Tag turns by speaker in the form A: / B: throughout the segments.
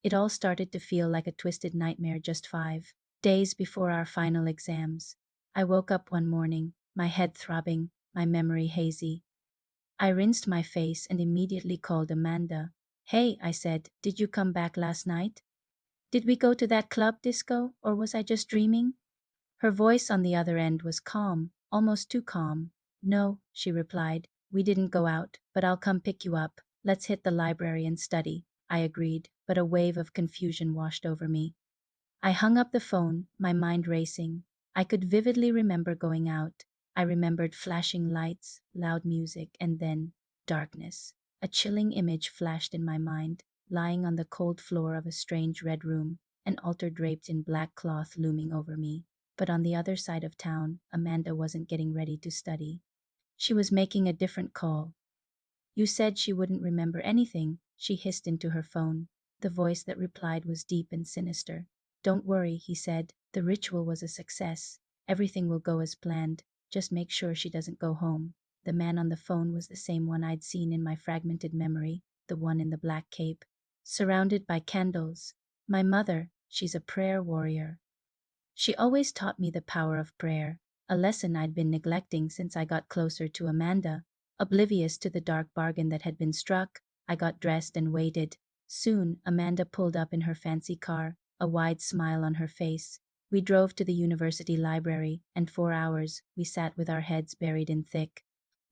A: It all started to feel like a twisted nightmare just 5 days before our final exams. I woke up one morning, my head throbbing, my memory hazy. I rinsed my face and immediately called Amanda. Hey, I said, did you come back last night? Did we go to that club disco, or was I just dreaming? Her voice on the other end was calm, almost too calm. No, she replied, we didn't go out, but I'll come pick you up. Let's hit the library and study. I agreed, but a wave of confusion washed over me. I hung up the phone, my mind racing. I could vividly remember going out. I remembered flashing lights, loud music, and then darkness. A chilling image flashed in my mind, lying on the cold floor of a strange red room, an altar draped in black cloth looming over me. But on the other side of town, Amanda wasn't getting ready to study. She was making a different call. You said she wouldn't remember anything, she hissed into her phone. The voice that replied was deep and sinister. Don't worry, he said. The ritual was a success. Everything will go as planned. Just make sure she doesn't go home. The man on the phone was the same one I'd seen in my fragmented memory, the one in the black cape, surrounded by candles. My mother, she's a prayer warrior. She always taught me the power of prayer, a lesson I'd been neglecting since I got closer to Amanda. Oblivious to the dark bargain that had been struck, I got dressed and waited. Soon, Amanda pulled up in her fancy car, a wide smile on her face. We drove to the university library, and for hours, we sat with our heads buried in thick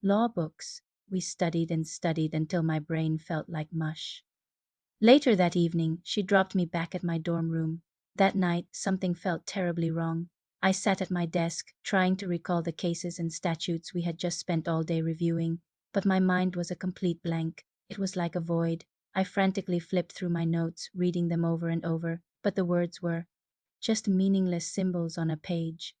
A: law books. We studied and studied until my brain felt like mush. Later that evening, she dropped me back at my dorm room. That night, something felt terribly wrong. I sat at my desk, trying to recall the cases and statutes we had just spent all day reviewing, but my mind was a complete blank. It was like a void. I frantically flipped through my notes, reading them over and over, but the words were just meaningless symbols on a page.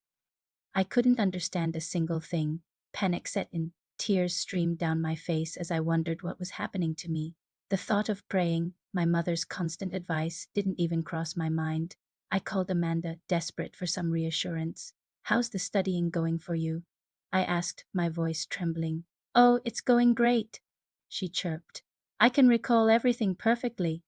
A: I couldn't understand a single thing. Panic set in. Tears streamed down my face as I wondered what was happening to me. The thought of praying, my mother's constant advice, didn't even cross my mind. I called Amanda, desperate for some reassurance. How's the studying going for you? I asked, my voice trembling. Oh, it's going great, she chirped. I can recall everything perfectly.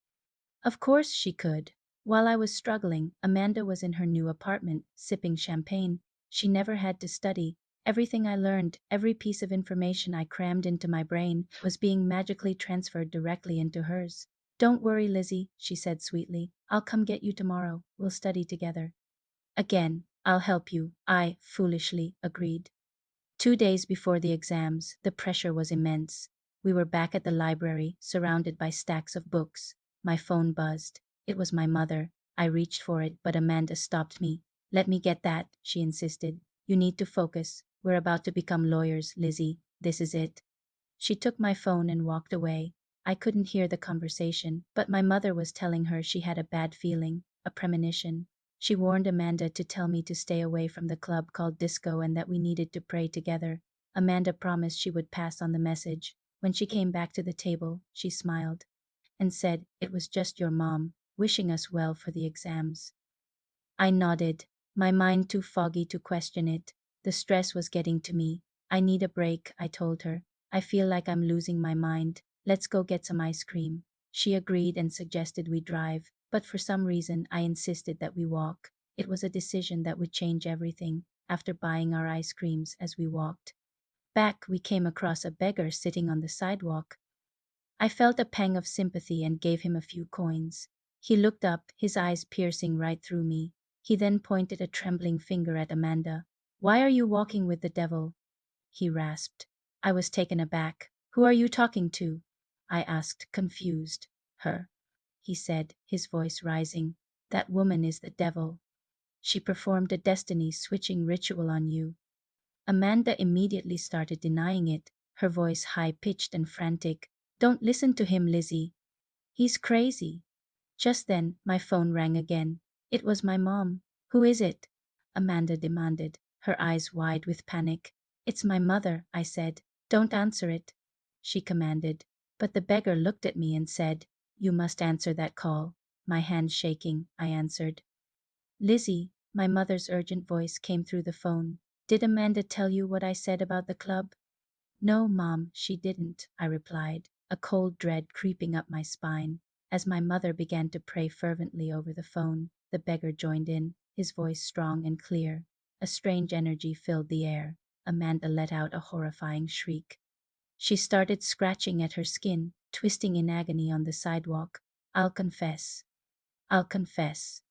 A: Of course she could. While I was struggling, Amanda was in her new apartment, sipping champagne. She never had to study. Everything I learned, every piece of information I crammed into my brain, was being magically transferred directly into hers. Don't worry, Lizzie, she said sweetly. I'll come get you tomorrow. We'll study together. Again, I'll help you, I foolishly agreed. 2 days before the exams, the pressure was immense. We were back at the library, surrounded by stacks of books. My phone buzzed. It was my mother. I reached for it, but Amanda stopped me. Let me get that, she insisted. You need to focus. We're about to become lawyers, Lizzie. This is it. She took my phone and walked away. I couldn't hear the conversation, but my mother was telling her she had a bad feeling, a premonition. She warned Amanda to tell me to stay away from the club called Disco and that we needed to pray together. Amanda promised she would pass on the message. When she came back to the table, she smiled and said, it was just your mom, wishing us well for the exams. I nodded, my mind too foggy to question it. The stress was getting to me. I need a break, I told her. I feel like I'm losing my mind. Let's go get some ice cream. She agreed and suggested we drive, but for some reason I insisted that we walk. It was a decision that would change everything. After buying our ice creams as we walked back, we came across a beggar sitting on the sidewalk. I felt a pang of sympathy and gave him a few coins. He looked up, his eyes piercing right through me. He then pointed a trembling finger at Amanda. Why are you walking with the devil? He rasped. I was taken aback. Who are you talking to? I asked, confused. Her, he said, his voice rising. That woman is the devil. She performed a destiny-switching ritual on you. Amanda immediately started denying it, her voice high-pitched and frantic. Don't listen to him, Lizzie. He's crazy. Just then, my phone rang again. It was my mom. Who is it? Amanda demanded, her eyes wide with panic. It's my mother, I said. Don't answer it, she commanded. But the beggar looked at me and said, you must answer that call. My hand shaking, I answered. Lizzie, my mother's urgent voice came through the phone. Did Amanda tell you what I said about the club? No, Mom, she didn't, I replied, a cold dread creeping up my spine. As my mother began to pray fervently over the phone, the beggar joined in, his voice strong and clear. A strange energy filled the air. Amanda let out a horrifying shriek. She started scratching at her skin, twisting in agony on the sidewalk. I'll confess. I'll confess.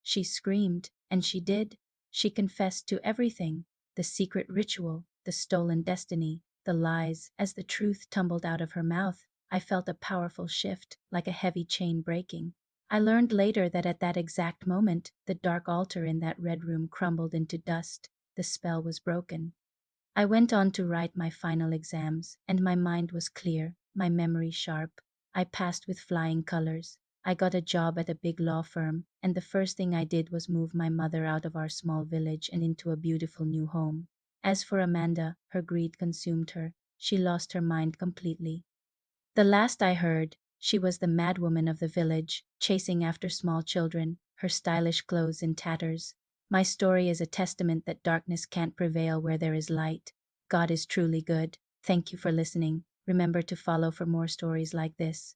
A: She screamed, and she did. She confessed to everything: the secret ritual, the stolen destiny, the lies. As the truth tumbled out of her mouth, I felt a powerful shift, like a heavy chain breaking. I learned later that at that exact moment, the dark altar in that red room crumbled into dust. The spell was broken. I went on to write my final exams, and my mind was clear, my memory sharp. I passed with flying colors. I got a job at a big law firm, and the first thing I did was move my mother out of our small village and into a beautiful new home. As for Amanda, her greed consumed her. She lost her mind completely. The last I heard, she was the madwoman of the village, chasing after small children, her stylish clothes in tatters. My story is a testament that darkness can't prevail where there is light. God is truly good. Thank you for listening. Remember to follow for more stories like this.